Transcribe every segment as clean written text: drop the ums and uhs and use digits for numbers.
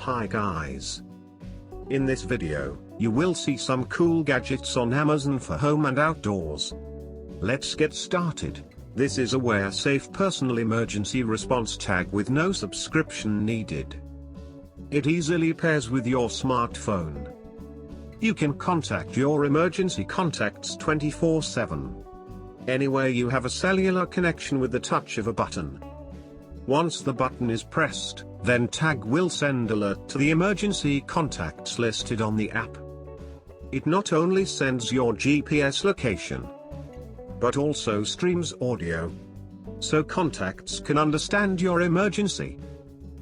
Hi guys. In this video, you will see some cool gadgets on Amazon for home and outdoors. Let's get started. This is a Wearsafe personal emergency response tag with no subscription needed. It easily pairs with your smartphone. You can contact your emergency contacts 24/7. Anywhere you have a cellular connection with the touch of a button. Once the button is pressed, then tag will send alert to the emergency contacts listed on the app. It not only sends your GPS location, but also streams audio, so contacts can understand your emergency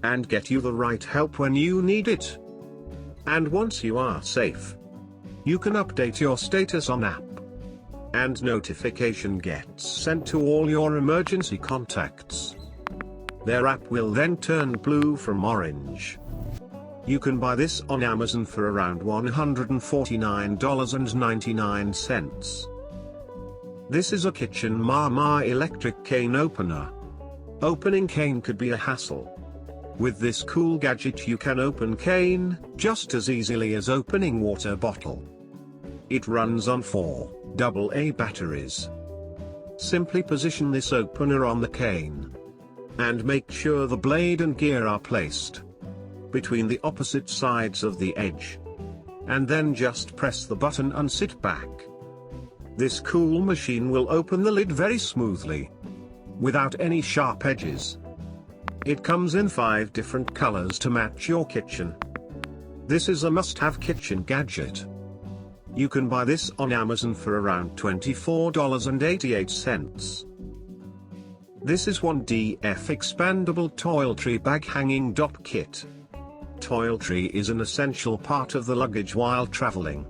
and get you the right help when you need it. And once you are safe, you can update your status on app, and notification gets sent to all your emergency contacts. Their app will then turn blue from orange. You can buy this on Amazon for around $149.99. This is a Kitchen Mama electric cane opener. Opening cane could be a hassle. With this cool gadget you can open cane just as easily as opening water bottle. It runs on 4 AA batteries. Simply position this opener on the cane, and make sure the blade and gear are placed between the opposite sides of the edge. And then just press the button and sit back. This cool machine will open the lid very smoothly, without any sharp edges. It comes in 5 different colors to match your kitchen. This is a must-have kitchen gadget. You can buy this on Amazon for around $24.88. This is WANDF Expandable Toiletry Bag Hanging Dopp Kit. Toiletry is an essential part of the luggage while traveling.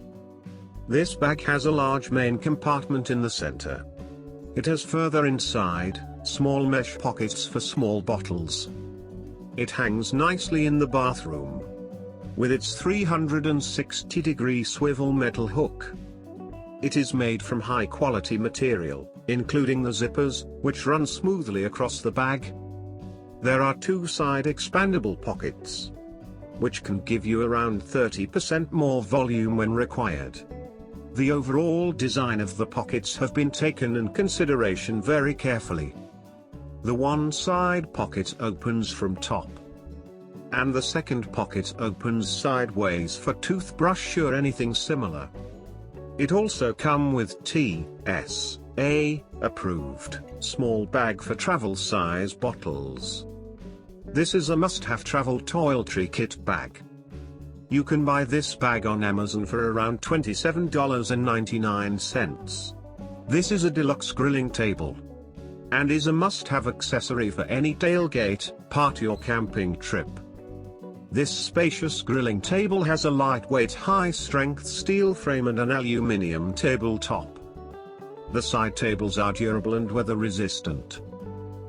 This bag has a large main compartment in the center. It has further inside, small mesh pockets for small bottles. It hangs nicely in the bathroom with its 360-degree swivel metal hook. It is made from high-quality material, including the zippers, which run smoothly across the bag. There are 2 side expandable pockets, which can give you around 30% more volume when required. The overall design of the pockets have been taken in consideration very carefully. The one side pocket opens from top, and the second pocket opens sideways for toothbrush or anything similar. It also comes with TSA approved small bag for travel size bottles. This is a must-have travel toiletry kit bag. You can buy this bag on Amazon for around $27.99. This is a deluxe grilling table, and is a must-have accessory for any tailgate, party or camping trip. This spacious grilling table has a lightweight high-strength steel frame and an aluminum tabletop. The side tables are durable and weather-resistant.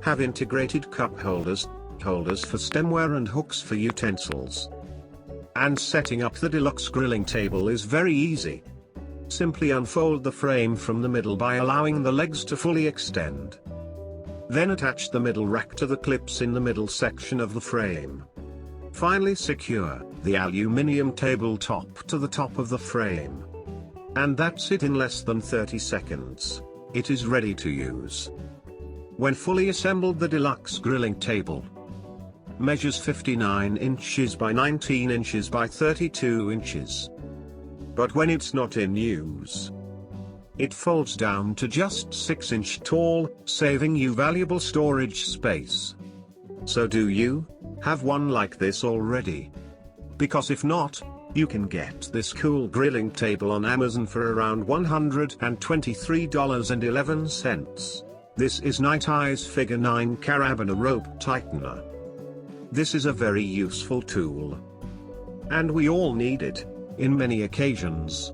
Have integrated cup holders for stemware and hooks for utensils. And setting up the deluxe grilling table is very easy. Simply unfold the frame from the middle by allowing the legs to fully extend. Then attach the middle rack to the clips in the middle section of the frame. Finally secure the aluminum tabletop to the top of the frame. And that's it. In less than 30 seconds, it is ready to use. When fully assembled, the deluxe grilling table measures 59 inches by 19 inches by 32 inches. But when it's not in use, it folds down to just 6 inch tall, saving you valuable storage space. So do you have one like this already? Because if not, you can get this cool grilling table on Amazon for around $123.11. This is Nite's Figure 9 Carabiner rope tightener. This is a very useful tool, and we all need it in many occasions.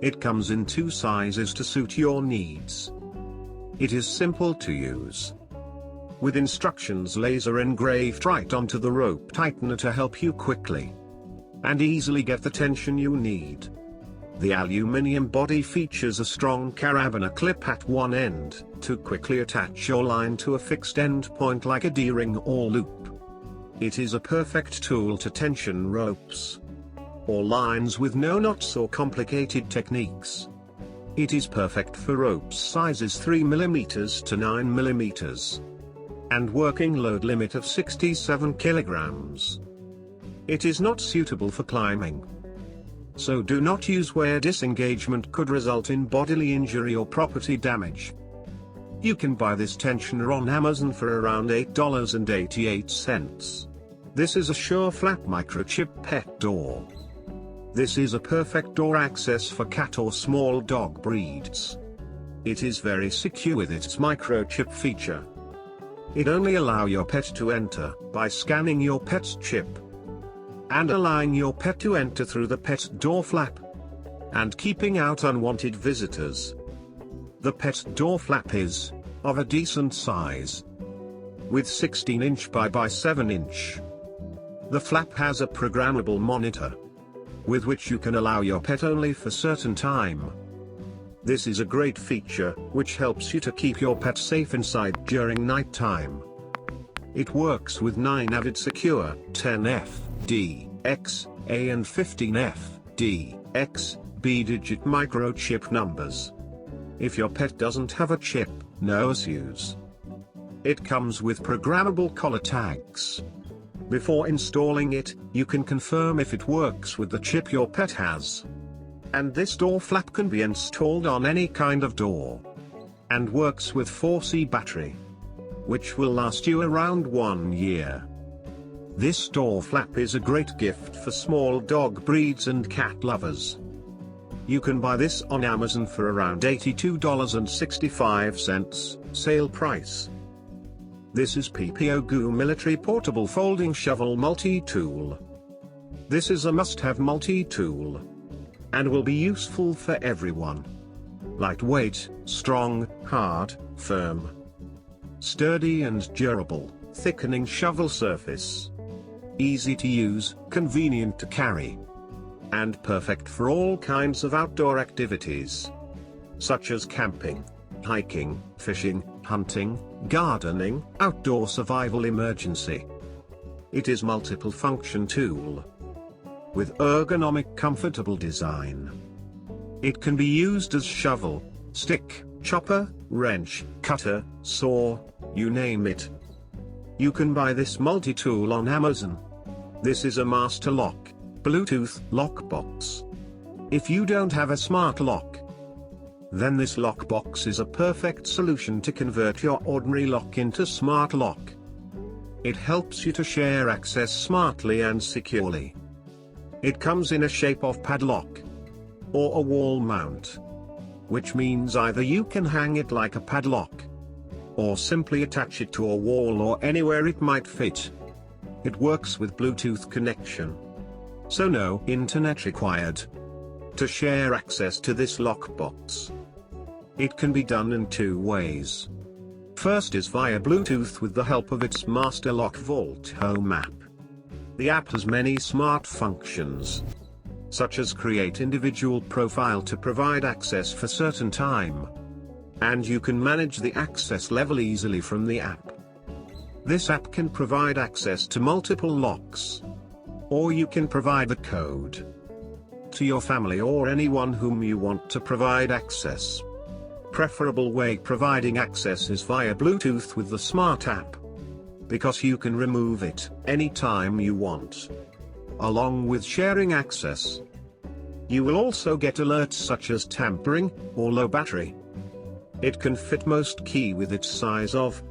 It comes in 2 sizes to suit your needs. It is simple to use, with instructions laser engraved right onto the rope tightener to help you quickly and easily get the tension you need. The aluminum body features a strong carabiner clip at one end to quickly attach your line to a fixed end point like a D-ring or loop. It is a perfect tool to tension ropes or lines with no knots or complicated techniques. It is perfect for ropes sizes 3mm to 9mm. And working load limit of 67 kilograms. It is not suitable for climbing. So do not use where disengagement could result in bodily injury or property damage. You can buy this tensioner on Amazon for around $8.88. This is a SureFlap microchip pet door. This is a perfect door access for cat or small dog breeds. It is very secure with its microchip feature. It only allows your pet to enter by scanning your pet's chip and allowing your pet to enter through the pet door flap and keeping out unwanted visitors. The pet door flap is of a decent size with 16-inch by 7-inch. The flap has a programmable monitor with which you can allow your pet only for certain time. This is a great feature which helps you to keep your pet safe inside during night time. It works with 9 avid secure 10F, D, X, A and 15F, D, X, B digit microchip numbers. If your pet doesn't have a chip, no issues. It comes with programmable collar tags. Before installing it, you can confirm if it works with the chip your pet has. And this door flap can be installed on any kind of door. And works with 4C battery, which will last you around 1 year. This door flap is a great gift for small dog breeds and cat lovers. You can buy this on Amazon for around $82.65, sale price. This is PPOGOO Military Portable Folding Shovel Multi-Tool. This is a must-have multi-tool and will be useful for everyone. Lightweight, strong, hard, firm, sturdy and durable, thickening shovel surface. Easy to use, convenient to carry, and perfect for all kinds of outdoor activities, such as camping, hiking, fishing, hunting, gardening, outdoor survival emergency. It is multiple function tool with ergonomic comfortable design. It can be used as shovel, stick, chopper, wrench, cutter, saw, you name it. You can buy this multi-tool on Amazon. This is a master lock, Bluetooth lockbox. If you don't have a smart lock, then this lockbox is a perfect solution to convert your ordinary lock into smart lock. It helps you to share access smartly and securely. It comes in a shape of padlock or a wall mount, which means either you can hang it like a padlock or simply attach it to a wall or anywhere it might fit. It works with Bluetooth connection, so no internet required to share access to this lockbox. It can be done in 2 ways. First is via Bluetooth with the help of its Master Lock Vault Home app. The app has many smart functions, such as create individual profile to provide access for certain time, and you can manage the access level easily from the app. This app can provide access to multiple locks, or you can provide the code to your family or anyone whom you want to provide access. Preferable way providing access is via Bluetooth with the smart app, because you can remove it anytime you want, along with sharing access. You will also get alerts such as tampering or low battery. It can fit most key with its size of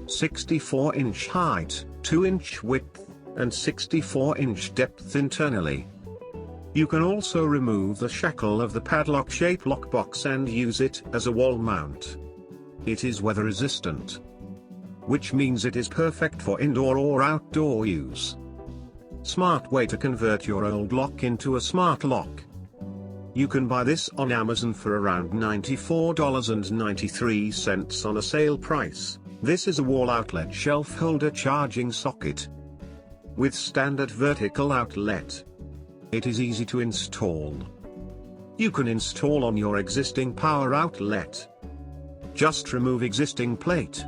64-inch height, 2-inch width, and 64-inch depth internally. You can also remove the shackle of the padlock-shaped lockbox and use it as a wall mount. It is weather resistant, which means it is perfect for indoor or outdoor use. Smart way to convert your old lock into a smart lock. You can buy this on Amazon for around $94.93 on a sale price. This is a wall outlet shelf holder charging socket with standard vertical outlet. It is easy to install. You can install on your existing power outlet. Just remove existing plate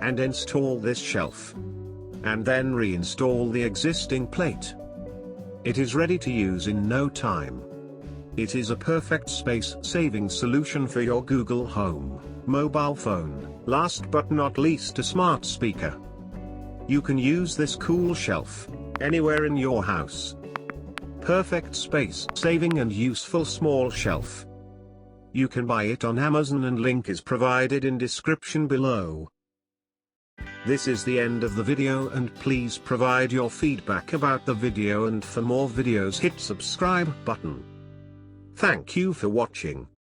and install this shelf. and then reinstall the existing plate. It is ready to use in no time. It is a perfect space-saving solution for your Google Home, mobile phone, last but not least a smart speaker. You can use this cool shelf anywhere in your house. Perfect space-saving and useful small shelf. You can buy it on Amazon and link is provided in description below. This is the end of the video, and please provide your feedback about the video, and for more videos hit subscribe button. Thank you for watching.